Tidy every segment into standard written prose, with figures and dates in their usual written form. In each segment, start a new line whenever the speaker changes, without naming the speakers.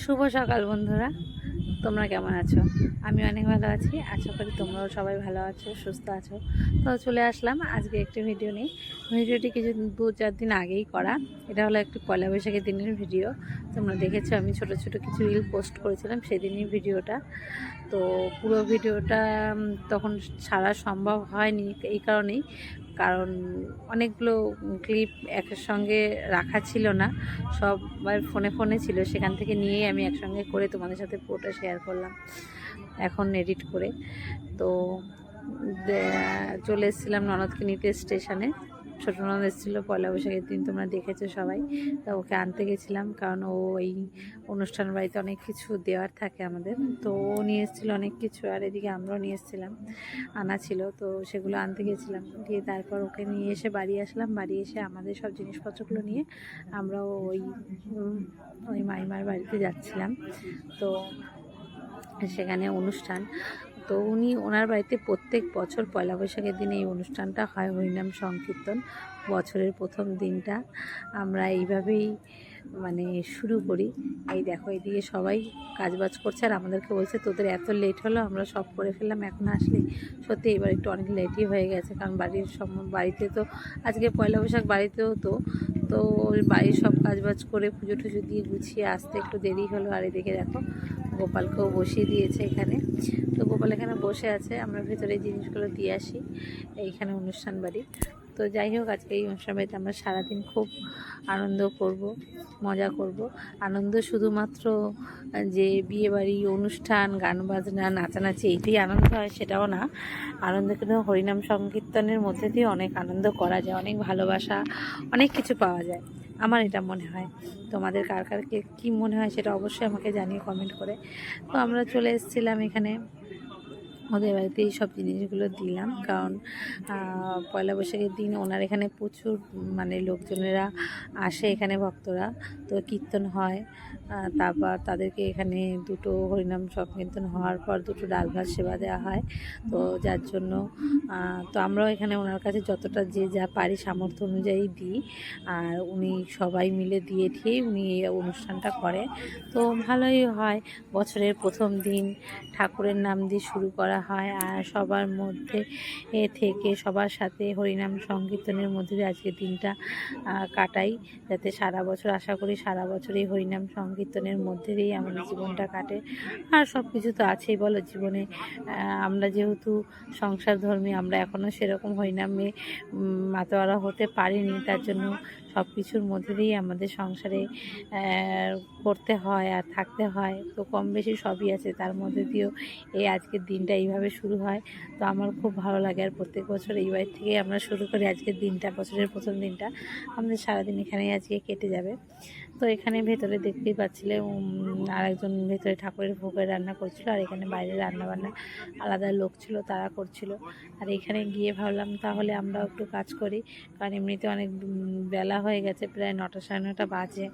শুভ সকাল বন্ধুরা, তোমরা কেমন আছো? আমি অনেক ভালো আছি। আশা করি তোমরাও সবাই ভালো আছো, সুস্থ আছো। তো চলে আসলাম আজকে একটি ভিডিও নিয়ে। ভিডিওটি কিছু 2-4 দিন আগেই করা। এটা হলো একটি পয়লা বৈশাখের দিনের ভিডিও। তোমরা দেখেছো আমি ছোট ছোট কিছু রিল পোস্ট করেছিলাম সেদিনই ভিডিওটা। তো পুরো ভিডিওটা তখন ছাড়া সম্ভব হয়নি এই কারণেই, কারণ অনেকগুলো ক্লিপ একের সঙ্গে রাখা ছিল না, সবার ফোনে ফোনে ছিল, সেখান থেকে নিয়েই আমি একসঙ্গে করে তোমাদের সাথে পুরোটা শেয়ার করলাম এখন এডিট করে। তো চলে এসেছিলাম ননদকে নিতে স্টেশনে। ছোটো ননদ এসেছিলো পয়লা বৈশাখের দিন, তোমরা দেখেছো সবাই। তা ওকে আনতে গেছিলাম, কারণ ও এই অনুষ্ঠান বাড়িতে অনেক কিছু দেওয়ার থাকে আমাদের। তো ও নিয়ে এসেছিলো অনেক কিছু, আর এদিকে আমরাও নিয়ে এসেছিলাম, আনা ছিল। তো সেগুলো আনতে গেছিলাম, দিয়ে তারপর ওকে নিয়ে এসে বাড়ি আসলাম। বাড়ি এসে আমাদের সব জিনিসপত্রগুলো নিয়ে আমরাও ওই মাইমার বাড়িতে যাচ্ছিলাম। তো সেখানে অনুষ্ঠান, তো ওনার বাড়িতে প্রত্যেক বছর পয়লা বৈশাখের দিনে এই অনুষ্ঠানটা হয়, হরিনাম সংকীর্তন। বছরের প্রথম দিনটা আমরা এইভাবেই শুরু করি। এই দেখো এদিকে সবাই কাজবাজ করছে, আর আমাদেরকে বলছে তোদের এত লেট হলো, আমরা সব করে ফেললাম এখন আসলি। সত্যি এবার একটু অনেক লেটই হয়ে গেছে, কারণ বাড়িতে তো আজকে পয়লা বৈশাখ বাড়িতেও তো বাড়ির সব কাজবাজ করে পুজো টুজো দিয়ে গুছিয়ে আসতে একটু দেরি হলো। আর এদিকে দেখো গোপালকেও বসিয়ে দিয়েছে এখানে। তো গোপাল এখানে বসে আছে, আমরা ভেতরে জিনিসগুলো দিয়ে আসি। এইখানে অনুষ্ঠান বাড়ি। তো যাই হোক, আজকে এই অনুষ্ঠান বাড়িতে আমরা সারাদিন খুব আনন্দ করব, মজা করব। আনন্দ শুধুমাত্র যে বিয়েবাড়ি অনুষ্ঠান গান বাজনা নাচানাচি এইটাই আনন্দ হয় সেটাও না। আনন্দ কিন্তু হরিনাম সংকীর্তনের মধ্যে দিয়ে অনেক আনন্দ করা যায়, অনেক ভালোবাসা, অনেক কিছু পাওয়া যায়, আমার এটা মনে হয়। তোমাদের কার কার কী মনে হয় সেটা অবশ্যই আমাকে জানিয়ে কমেন্ট করে। তো আমরা চলে এসেছিলাম এখানে, ওদের বাড়িতে এই সব জিনিসগুলো দিলাম, কারণ পয়লা বৈশাখের দিন ওনার এখানে প্রচুর লোকজনেরা আসে, এখানে ভক্তরা। তো কীর্তন হয়, তারপর তাদেরকে এখানে দুটো হরিনাম সংকীর্তন হওয়ার পর দুটো ডাল ভাত সেবা দেওয়া হয়। তো যার জন্য তো আমরাও এখানে ওনার কাছে যতটা যে যা পারি সামর্থ্য অনুযায়ী দিই, আর উনি সবাই মিলে দিয়ে ঠিয়েই উনি এই অনুষ্ঠানটা করে। তো ভালোই হয়, বছরের প্রথম দিন ঠাকুরের নাম দিয়ে শুরু করা হয়, আর সবার মধ্যে থেকে সবার সাথে হরিনাম সংকীর্তনের মধ্যে দিয়ে আজকের দিনটা কাটাই, যাতে সারা বছর, আশা করি সারা বছর এই হরিনাম সংকীর্তনের মধ্যে দিয়েই আমাদের জীবনটা কাটে। আর সব কিছু তো আছেই বলো জীবনে। আমরা যেহেতু সংসার ধর্মী, আমরা এখনও সেরকম হরিনামে মাতোয়ারা হতে পারিনি, তার জন্য সব কিছুর মধ্যে দিয়েই আমাদের সংসারে করতে হয় আর থাকতে হয়। তো কম বেশি সবই আছে, তার মধ্যে দিয়েও এই আজকের দিনটা এইভাবে শুরু হয়। তো আমার খুব ভালো লাগে, আর প্রত্যেক বছর এই বাড়ি থেকেই আমরা শুরু করি আজকের দিনটা, বছরের প্রথম দিনটা আমাদের সারাদিন এখানেই আজকে কেটে যাবে। তো এখানে ভেতরে দেখতেই পাচ্ছিলে আরেকজন ভেতরে ঠাকুরের ভোগের রান্না করছিল, আর এখানে বাইরে রান্নাবান্না আলাদা লোক ছিল তারা করছিল। আর এখানে গিয়ে ভাবলাম তাহলে আমরাও একটু কাজ করি, কারণ এমনিতে অনেক বেলা হয়ে গেছে, প্রায় 9টা 9:30 বাজে।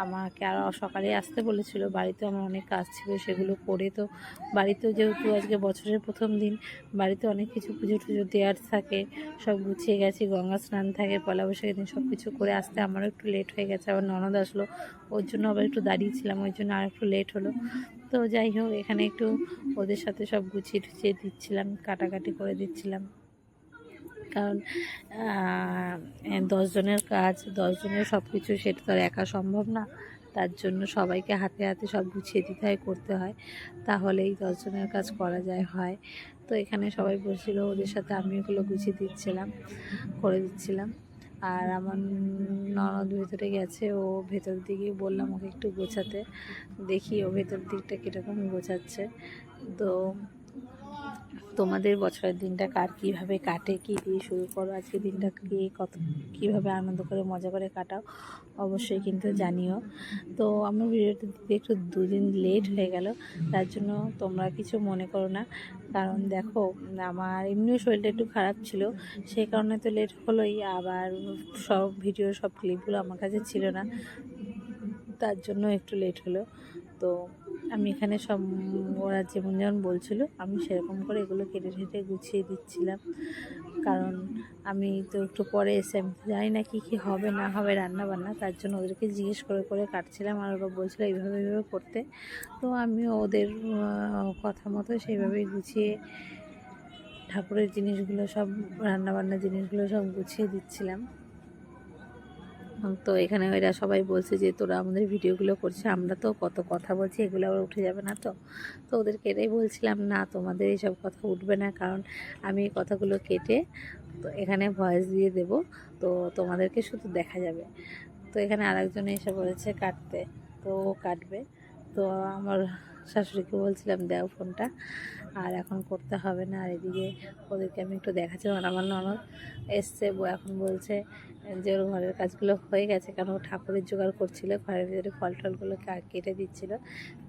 আমাকে আরও সকালে আসতে বলেছিল, বাড়িতে আমার অনেক কাজ ছিল সেগুলো করে, তো বাড়িতেও যেহেতু আজকে বছরের প্রথম দিন, বাড়িতে অনেক কিছু পুজো টুজো দেওয়ার থাকে, সব গুছিয়ে গেছি, গঙ্গা স্নান থাকে, পয়লা বৈশাখের দিন সব কিছু করে আসতে আমারও একটু লেট হয়ে গেছে। আবার ননদ আসলো, ওর জন্য আবার একটু দাঁড়িয়েছিলাম, ওই জন্য আর একটু লেট হলো। তো যাই হোক, এখানে একটু ওদের সাথে সব গুছিয়ে টুছিয়ে দিচ্ছিলাম, কাটাকাটি করে দিচ্ছিলাম, কারণ 10 জনের কাজ, 10 জনের সব কিছু সেটা তো আর একা সম্ভব না। তার জন্য সবাইকে হাতে হাতে সব গুছিয়ে দিতে হয়, করতে হয়, তাহলেই 10 জনের কাজ করা হয়। তো এখানে সবাই বসছিল, ওদের সাথে আমি ওগুলো গুছিয়ে দিচ্ছিলাম, করে দিচ্ছিলাম। আর আমার ননদ ভেতরে গেছে, ও ভেতর দিকে বললাম ওকে একটু গোছাতে, দেখি ও ভেতর দিকটা কীরকম গোছাচ্ছে। তো তোমাদের বছরের দিনটা কার কীভাবে কাটে, কী দিয়ে শুরু করো, আজকে দিনটা কীভাবে আনন্দ করে মজা করে কাটাও, অবশ্যই কিন্তু জানিও। তো আমার ভিডিওটা দিতে একটু 2 দিন লেট হয়ে গেল, তার জন্য তোমরা কিছু মনে করো না, কারণ দেখো আমার এমনিও শরীরটা একটু খারাপ ছিল, সেই কারণে তো লেট হলোই। আবার সব ক্লিপগুলো আমার কাছে ছিল না, তার জন্য একটু লেট হলো। তো আমি এখানে সব ওরা যেমন যেমন বলছিল আমি সেরকম করে এগুলো কেটে কেটে গুছিয়ে দিচ্ছিলাম। কারণ আমি তো একটু পরে এসে আমি জানি না কী কী হবে না হবে রান্না বান্না, তার জন্য ওদেরকে জিজ্ঞেস করে করে কাটছিলাম। আর ওরা বলছিলো এইভাবে এইভাবে করতে, তো আমি ওদের কথা মতো সেইভাবেই গুছিয়ে ঠাকুরের জিনিসগুলো সব রান্নাবান্নার জিনিসগুলো সব গুছিয়ে দিচ্ছিলাম। তো এখানে এরা সবাই বলছে যে তোরা আমাদের ভিডিওগুলো করছে, আমরা তো কত কথা বলছি, এগুলো আবার উঠে যাবে না তো। তো ওদেরকে এটাই বলছিলাম, না তোমাদের এইসব কথা উঠবে না, কারণ আমি এই কথাগুলো কেটে তো এখানে ভয়েস দিয়ে দেব, তো তোমাদেরকে শুধু দেখা যাবে। তো এখানে আরেকজনে এসে বলেছে কাটতে, তো ও কাটবে। তো আমার শাশুড়িকে বলছিলাম দাও ফোনটা, আর এখন করতে হবে না। আর এদিকে ওদেরকে আমি একটু দেখাচ্ছি, আমার ননদ এসছে, এখন বলছে যে ওর ঘরের কাজগুলো হয়ে গেছে, কারণ ও ঠাকুরের জোগাড় করছিল, ঘরের ভিতরে ফল টলগুলো কেটে দিচ্ছিল।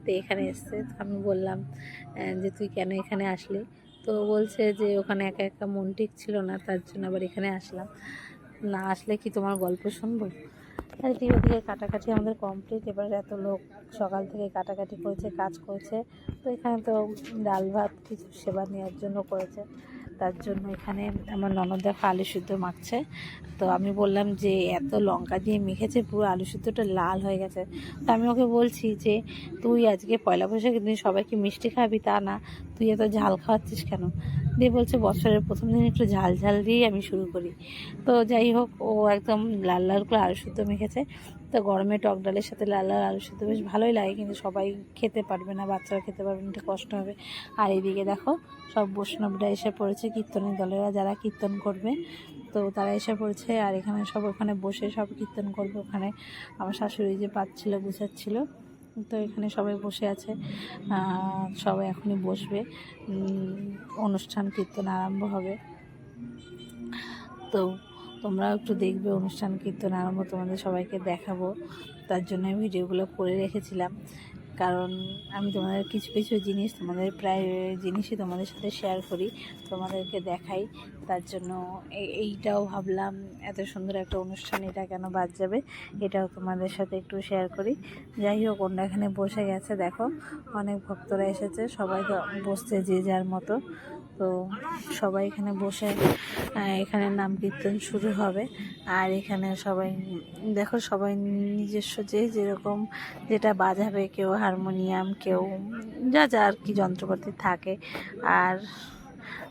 তো এখানে এসছে, তো আমি বললাম যে তুই কেন এখানে আসলি? তো বলছে যে ওখানে একা একা মন ঠিক ছিল না, তার জন্য আবার এখানে আসলাম। না আসলে কি তোমার গল্প শুনবো? আর এদিকে ওদিকে কাটাকাটি আমাদের কমপ্লিট। এবার এত লোক সকাল থেকে কাটাকাটি করেছে, কাজ করেছে। তো এখানে তো ডাল ভাত কিছু সেবা নেওয়ার জন্য করেছে, তার জন্য এখানে আমার ননদ দেখো আলু সিদ্ধ মাখছে। তো আমি বললাম যে এত লঙ্কা দিয়ে মেখেছে, পুরো আলু সিদ্ধটা লাল হয়ে গেছে। তো আমি ওকে বলছি যে তুই আজকে পয়লা বৈশাখের দিন সবাইকে মিষ্টি খাবি, তা না তুই এত ঝাল খাওয়াচ্ছিস কেন? দিয়ে বলছে বছরের প্রথম দিন একটু ঝাল ঝাল দিয়েই আমি শুরু করি। তো যাই হোক, ও একদম লাল লাল করে আলু সিদ্ধ মেখেছে। তো গরমে টক ডালের সাথে লাল লাল আলু সিদ্ধ বেশ ভালোই লাগে, কিন্তু সবাই খেতে পারবে না, বাচ্চারা খেতে পারবে না, একটু কষ্ট হবে। আর এদিকে দেখো সব বৈষ্ণবরা এসে পড়েছে, কীর্তনের দলেরা যারা কীর্তন করবে, তো তারা এসে পড়েছে। আর এখানে সব ওখানে বসে সব কীর্তন করবে। ওখানে আমার শাশুড়ি যে পাচ্ছিল গুছাচ্ছিল, তো এখানে সবাই বসে আছে, সবাই এখনই বসবে, অনুষ্ঠান কীর্তন আরম্ভ হবে। তো তোমরাও একটু দেখবে অনুষ্ঠান কীর্তন আরম্ভ, তোমাদের সবাইকে দেখাবো, তার জন্য ভিডিওগুলো করে রেখেছিলাম। কারণ আমি তোমাদের কিছু কিছু জিনিস, তোমাদের প্রায় জিনিসই তোমাদের সাথে শেয়ার করি, তোমাদেরকে দেখাই, তার জন্য এইটাও ভাবলাম এত সুন্দর একটা অনুষ্ঠান, এটা কেন বাদ যাবে, এটাও তোমাদের সাথে একটু শেয়ার করি। যাই হোক, ওরা এখানে বসে গেছে, দেখো অনেক ভক্তরা এসেছে, সবাই বসছে যে যার মতো। তো সবাই এখানে বসে এখানে নাম কীর্তন শুরু হবে। আর এখানে সবাই দেখো, সবাই নিজস্ব যে যেরকম যেটা বাজাবে, কেউ হারমোনিয়াম, কেউ যা যা আর কি যন্ত্রপাতি থাকে। আর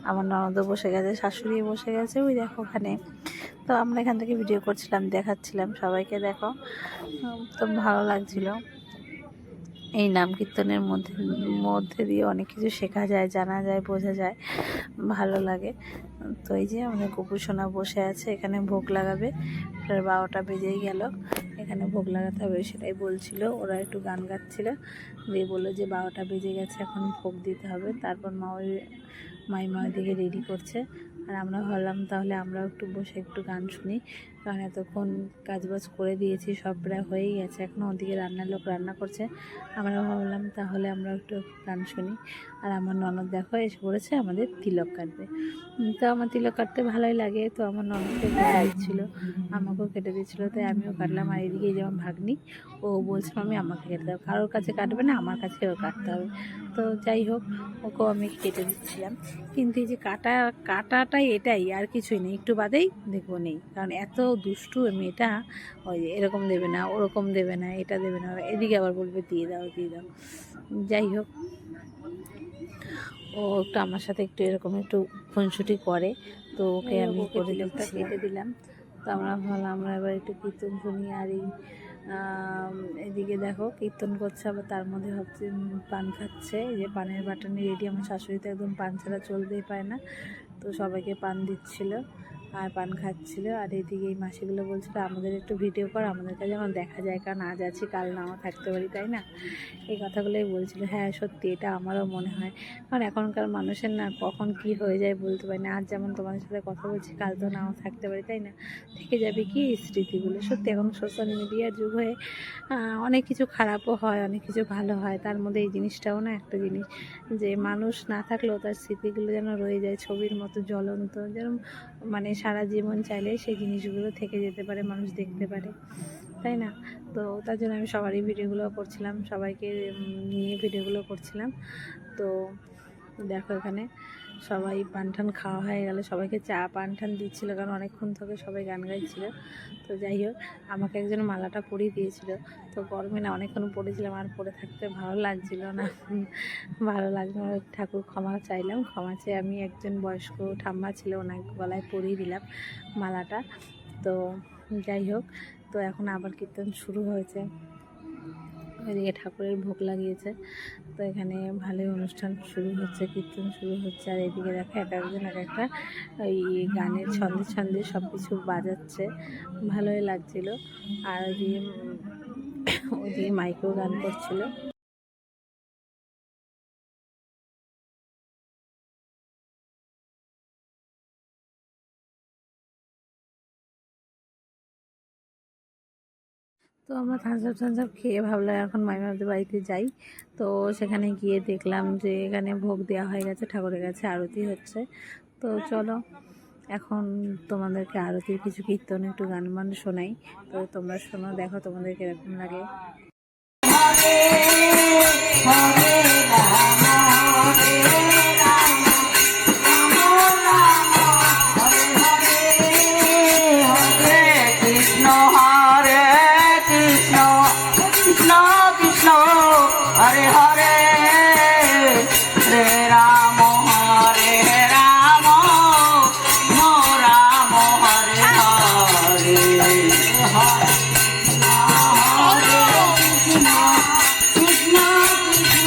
আমার ননদও বসে গেছে, শাশুড়ি বসে গেছে, ওই দেখো ওখানে। তো আমরা এখান থেকে ভিডিও করছিলাম, দেখাচ্ছিলাম সবাইকে, দেখো তো ভালো লাগছিল। এই নাম কীর্তনের মধ্যে দিয়ে অনেক কিছু শেখা যায়, জানা যায়, বোঝা যায়, ভালো লাগে। তো এই যে আমাদের গোপু সোনা বসে আছে, এখানে ভোগ লাগাবে, প্রায় 12টা বেজেই গেল, এখানে ভোগ লাগাতে হবে সেটাই বলছিল। ওরা একটু গান গাচ্ছিল, দিয়ে বললো যে 12টা বেজে গেছে, এখন ভোগ দিতে হবে। তারপর মাইমা দিকে রেডি করছে। আর আমরা ভাবলাম তাহলে আমরাও একটু বসে একটু গান শুনি, কারণ এতক্ষণ কাজবাজ করে দিয়েছি, সব প্রায় হয়েই গেছে, এখনও ওদিকে রান্নার লোক রান্না করছে। আমরা ভাবলাম তাহলে আমরা একটু গান শুনি। আর আমার ননদ দেখো এসে পড়েছে আমাদের তিলক কাটবে। তো আমার তিলক কাটতে ভালোই লাগে, তো আমার ননদকে কেটে দিচ্ছিলো, আমাকেও কেটে দিচ্ছিলো, তাই আমিও কাটলাম। আর এদিকে যেমন ভাগ্নি, ও বলছে আমি আমাকে কেটে দেবো, কারোর কাছে কাটবে না, আমার কাছে ওর কাটতে হবে। তো যাই হোক, ওকেও আমি কেটে দিচ্ছিলাম। কিন্তু এই যে কাটাটাই এটাই, আর কিছুই নেই, একটু বাদেই দেখবো নেই, কারণ এত দুষ্টু মেয়েটা, ওই এরকম দেবে না, ওরকম দেবে না, এটা দেবে না, এদিকে আবার বলবে দিয়ে দাও দিয়ে দাও। যাই হোক, ও একটু আমার সাথে একটু এরকম একটু খুনসুটি করে, তো ওকে আমি করে দিকটা কেটে দিলাম। তো আমরা ভাবলাম আমরা এবার একটু কীর্তন শুনি। আর এদিকে দেখো কীর্তন করছে, আবার তার মধ্যে হচ্ছে পান খাচ্ছে, এই যে পানের বাটানি রেডি। আমার শাশুড়ি তো একদম পান ছাড়া চলতেই পারে না, তো সবাইকে পান দিচ্ছিল আর পান খাচ্ছিল। আর এদিকে এই মাসিগুলো বলছিল আমাদের একটু ভিডিও কর, আমাদের কাছে যেমন দেখা যায়, কারণ আজ আছি কাল নাও থাকতে পারি, তাই না? এই কথাগুলোই বলছিল। হ্যাঁ সত্যি, এটা আমারও মনে হয়, কারণ এখনকার মানুষের না কখন কি হয়ে যায় বলতে পারি না। আজ যেমন তোমাদের সাথে কথা বলছি, কাল তো নাও থাকতে পারি, তাই না? থেকে যাবে কি স্মৃতিগুলো। সত্যি এখন সোশ্যাল মিডিয়ার যুগ হয়ে অনেক কিছু খারাপও হয়, অনেক কিছু ভালো হয়, তার মধ্যে এই জিনিসটাও না একটা জিনিস, যে মানুষ না থাকলেও তার স্মৃতিগুলো যেন রয়ে যায় ছবির মতো জ্বলন্ত, যেন মানে সারা জীবন চাইলে সেই জিনিসগুলো থেকে যেতে পারে, মানুষ দেখতে পারে। তাই না? তো তার জন্য আমি সবারই ভিডিওগুলো করছিলাম, সবাইকে নিয়ে ভিডিওগুলো করছিলাম। তো দেখো এখানে সবাই পান টান খাওয়া হয়ে গেলে সবাইকে চা পান টান দিচ্ছিলো, কারণ অনেকক্ষণ থেকে সবাই গান গাইছিল। তো যাই হোক, আমাকে একজন মালাটা পরিয়ে দিয়েছিল। তো গরমে না অনেকক্ষণ পড়েছিলাম, আর পরে থাকতে ভালো লাগছিল না, ভালো লাগলো না। ঠাকুর ক্ষমা চাইলাম, ক্ষমা চেয়ে আমি একজন বয়স্ক ঠাম্মা ছিল, ওনার গলায় পরিয়ে দিলাম মালাটা। তো যাই হোক, তো এখন আবার কীর্তন শুরু হয়েছে, ওইদিকে ঠাকুরের ভোগ লাগিয়েছে। তো এখানে ভালোই অনুষ্ঠান শুরু হচ্ছে, কীর্তন শুরু হচ্ছে। আর এদিকে দেখো এক একজন এক একটা ওই গানের ছন্দে ছন্দে সব কিছু বাজাচ্ছে, ভালোই লাগছিল। আর ওইদিকে মাইকেও গান করছিল। তো আমরা থামস আপ খেয়ে ভাবলাম এখন মামিমাদের বাড়িতে যাই। তো সেখানে গিয়ে দেখলাম যে এখানে ভোগ দেওয়া হয়ে গেছে, ঠাকুরের কাছে আরতি হচ্ছে। তো চলো এখন তোমাদেরকে আরতির কিছু কীর্তন একটু গান মান শোনাই। তো তোমরা শোনো, দেখো তোমাদের কিরকম লাগে।
हरे हरे हरे राम हरे राम राम हरे हरे हरे कृष्ण कृष्ण कृष्ण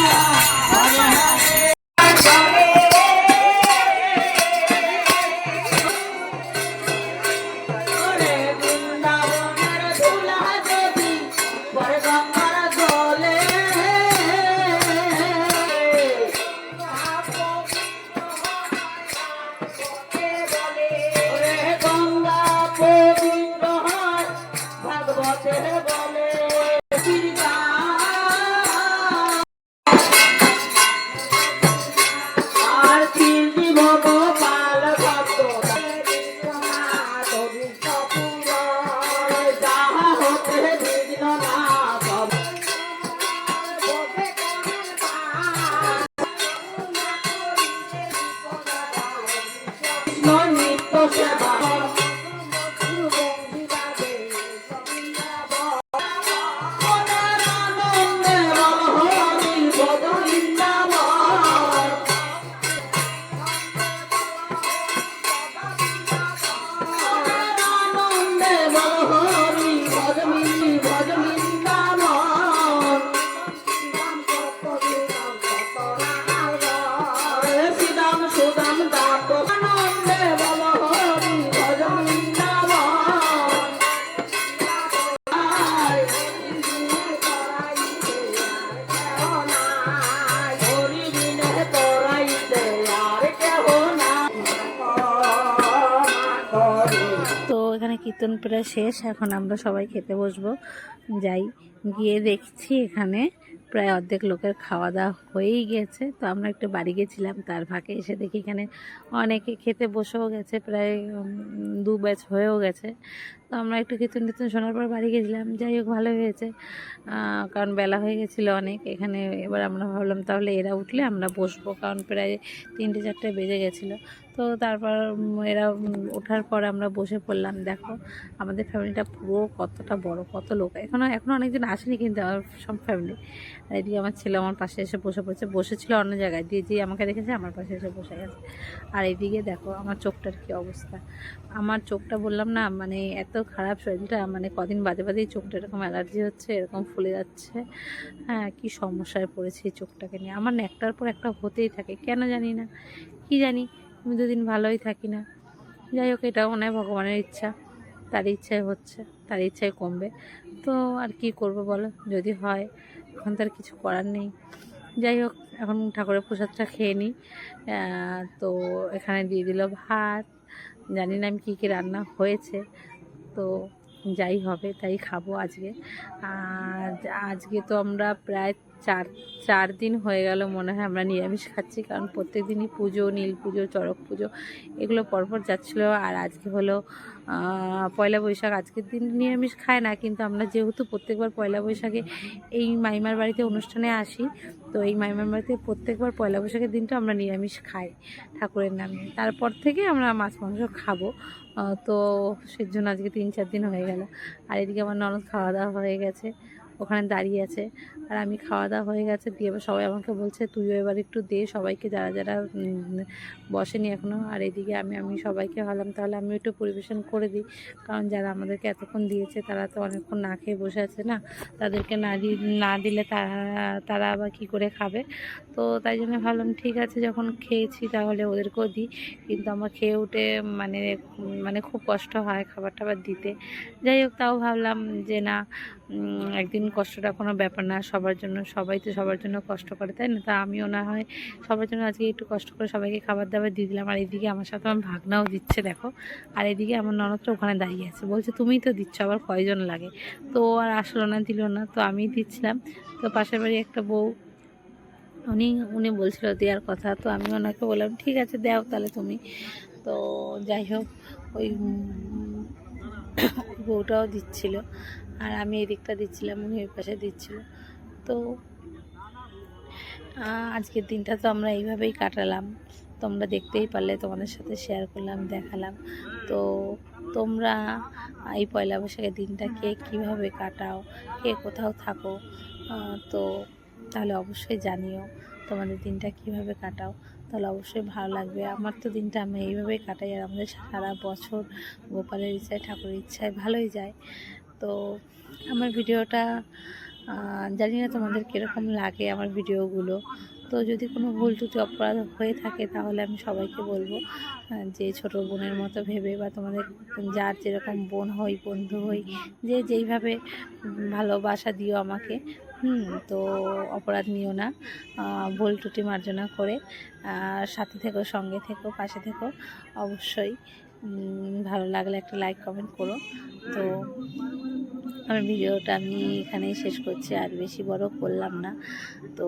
हरे हरे हरे वृंदावनेर धूला देवी पर गंगार जले गंगा पवित्र হয় ভাগবতে বলে আর কীর্তি ভগবান ভক্ত যাহা হতে বিঘ্ন না কৃষ্ণ নিত্য সেবা আনন্দে হরি ভজ বৃন্দাবন আনন্দে হরি ভজ বৃন্দাবন শ্রীদাম সুদাম দাম আনন্দে হরি ভজ বৃন্দাবন হরি বিনে তোরাইতে আর কেহ না
তো এখানে কীর্তন প্রায় শেষ, এখন আমরা সবাই খেতে বসবো। যাই গিয়ে দেখছি এখানে প্রায় অর্ধেক লোকের খাওয়া দাওয়া হয়েই গেছে। তো আমরা একটু বাড়ি গেছিলাম, তার ফাঁকে এসে দেখি এখানে অনেকে খেতে বসেও গেছে, প্রায় 2 ব্যাচ হয়েও গেছে। তো আমরা একটু কীর্তন টীর্তন শোনার পর বাড়ি গেছিলাম। যাই হোক, ভালো হয়েছে, কারণ বেলা হয়ে গেছিলো অনেক এখানে। এবার আমরা ভাবলাম তাহলে এরা উঠলে আমরা বসবো, কারণ প্রায় 3টে 4টে বেজে গেছিলো। তো তারপর এরা ওঠার পর আমরা বসে পড়লাম। দেখো আমাদের ফ্যামিলিটা পুরো কতটা বড়, কত লোক। এখনও অনেকজন আসেনি কিন্তু আমার সব ফ্যামিলি। আর এদিকে আমার ছেলে আমার পাশে এসে বসে পড়েছে, বসেছিল অন্য জায়গায়, দিয়ে যে আমাকে দেখেছে আমার পাশে এসে বসে গেছে। আর এদিকে দেখো আমার চোখটার কী অবস্থা। আমার চোখটা বললাম না, মানে এত খারাপ শরীরটা, মানে কদিন বাদে বাদেই চোখটা এরকম অ্যালার্জি হচ্ছে, এরকম ফুলে যাচ্ছে। হ্যাঁ, কী সমস্যায় পড়েছি এই চোখটাকে নিয়ে। আমার না একটার পর একটা হতেই থাকে, কেন জানি না, কি জানি। আমি 2 দিন ভালোই থাকি না। যাই হোক, এটাও মনে হয় ভগবানের ইচ্ছা, তার ইচ্ছায় হচ্ছে, তার ইচ্ছায় কমবে। তো আর কি করব বলো, যদি হয়, এখন তার কিছু করার নেই। যাই হোক, এখন ঠাকুরের প্রসাদটা খেয়ে নিই। তো এখানে দিয়ে দিল ভাত, জানি না আমি কী কী রান্না হয়েছে। তো যাই হবে তাই খাবো আজকে। আর আজকে তো আমরা প্রায় চার 4 দিন হয়ে গেল মনে হয় আমরা নিরামিষ খাচ্ছি, কারণ প্রত্যেক দিনই পুজো, নীল পুজো, চড়ক পুজো এগুলো পরপর যাচ্ছিলো। আর আজকে হলো পয়লা বৈশাখ। আজকের দিন নিরামিষ খায় না, কিন্তু আমরা যেহেতু প্রত্যেকবার পয়লা বৈশাখে এই মাইমার বাড়িতে অনুষ্ঠানে আসি, তো এই মাইমার বাড়িতে প্রত্যেকবার পয়লা বৈশাখের দিনটা আমরা নিরামিষ খাই ঠাকুরের নামে। তারপর থেকে আমরা মাছ মাংস খাবো। তো সেই জন্য আজকে 3-4 দিন হয়ে গেল। আর এদিকে আমার ননদ খাওয়া দাওয়া হয়ে গেছে, ওখানে দাঁড়িয়ে আছে। আর আমি খাওয়া দাওয়া হয়ে গেছে দিয়ে এবার সবাই আমাকে বলছে তুইও এবার একটু দে সবাইকে, যারা যারা বসেনি এখনও। আর এদিকে আমি সবাইকে ভাবলাম তাহলে আমি একটু পরিবেশন করে দিই, কারণ যারা আমাদেরকে এতক্ষণ দিয়েছে তারা তো অনেকক্ষণ না খেয়ে বসে আছে না, তাদেরকে না দিলে তারা আবার কী করে খাবে। তো তাই জন্য ভাবলাম ঠিক আছে, যখন খেয়েছি তাহলে ওদেরকেও দিই। কিন্তু আমার খেয়ে উঠে মানে খুব কষ্ট হয় খাবার টাবার দিতে। যাই হোক, তাও ভাবলাম যে না, একদিন কষ্টটা কোনো ব্যাপার না, সবার জন্য, সবাই তো সবার জন্য কষ্ট করে, তাই না? তা আমিও না হয় সবার জন্য আজকে একটু কষ্ট করে সবাইকে খাবার দাবার দিয়ে দিলাম। আর এদিকে আমার সাথে আমার ভাগনাও দিচ্ছে দেখো। আর এদিকে আমার ননদটা ওখানে দাঁড়িয়ে আছে, বলছে তুমিই তো দিচ্ছ, আবার কয়জন লাগে। তো আর আসলো না, দিল না, তো আমিই দিচ্ছিলাম। তো পাশের বাড়ি একটা বউ, উনি বলছিল দেওয়ার কথা, তো আমি ওনাকে বললাম ঠিক আছে দাও তাহলে তুমি। তো যাই হোক, ওই বউটাও দিচ্ছিল, আর আমি এই দিকটা দিচ্ছিলাম, উনি ওই পাশে দিচ্ছিল। তো আজকের দিনটা তো আমরা এইভাবেই কাটালাম, তোমরা দেখতেই পারলে, তোমাদের সাথে শেয়ার করলাম, দেখালাম। তো তোমরা এই পয়লা বৈশাখের দিনটা কে কীভাবে কাটাও, কে কোথাও থাকো, তো তাহলে অবশ্যই জানিও তোমাদের দিনটা কিভাবে কাটাও, তাহলে অবশ্যই ভালো লাগবে। আমার তো দিনটা আমি এইভাবেই কাটাই, আর আমাদের সারা বছর গোপালের ইচ্ছায়, ঠাকুরের ইচ্ছায় ভালোই যায়। তো আমার ভিডিওটা জানি না তোমাদের কীরকম লাগে আমার ভিডিওগুলো। তো যদি কোনো ভুল ত্রুটি অপরাধ হয়ে থাকে তাহলে আমি সবাইকে বলবো যে ছোট বোনের মতো ভেবে, বা তোমাদের যার যেরকম বোন হই, বন্ধু হই, যে যেইভাবে ভালোবাসা দিও আমাকে, তো অপরাধ নিও না, ভুল ত্রুটি মার্জনা করে সাথে থেকো, সঙ্গে থেকো, পাশে থেকো অবশ্যই। ভালো লাগলে একটা লাইক কমেন্ট করো। তো আমার ভিডিওটা আমি এখানেই শেষ করছি, আর বেশি বড় করলাম না। তো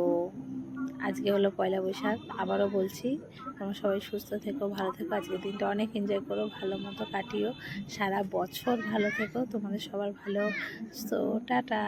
আজকে হলো পয়লা বৈশাখ, আবারও বলছি তোমরা সবাই সুস্থ থেকো, ভালো থেকো, আজকের দিনটা অনেক এনজয় করো, ভালো মতো কাটিও, সারা বছর ভালো থেকো, তোমাদের সবার ভালো। তো টাটা।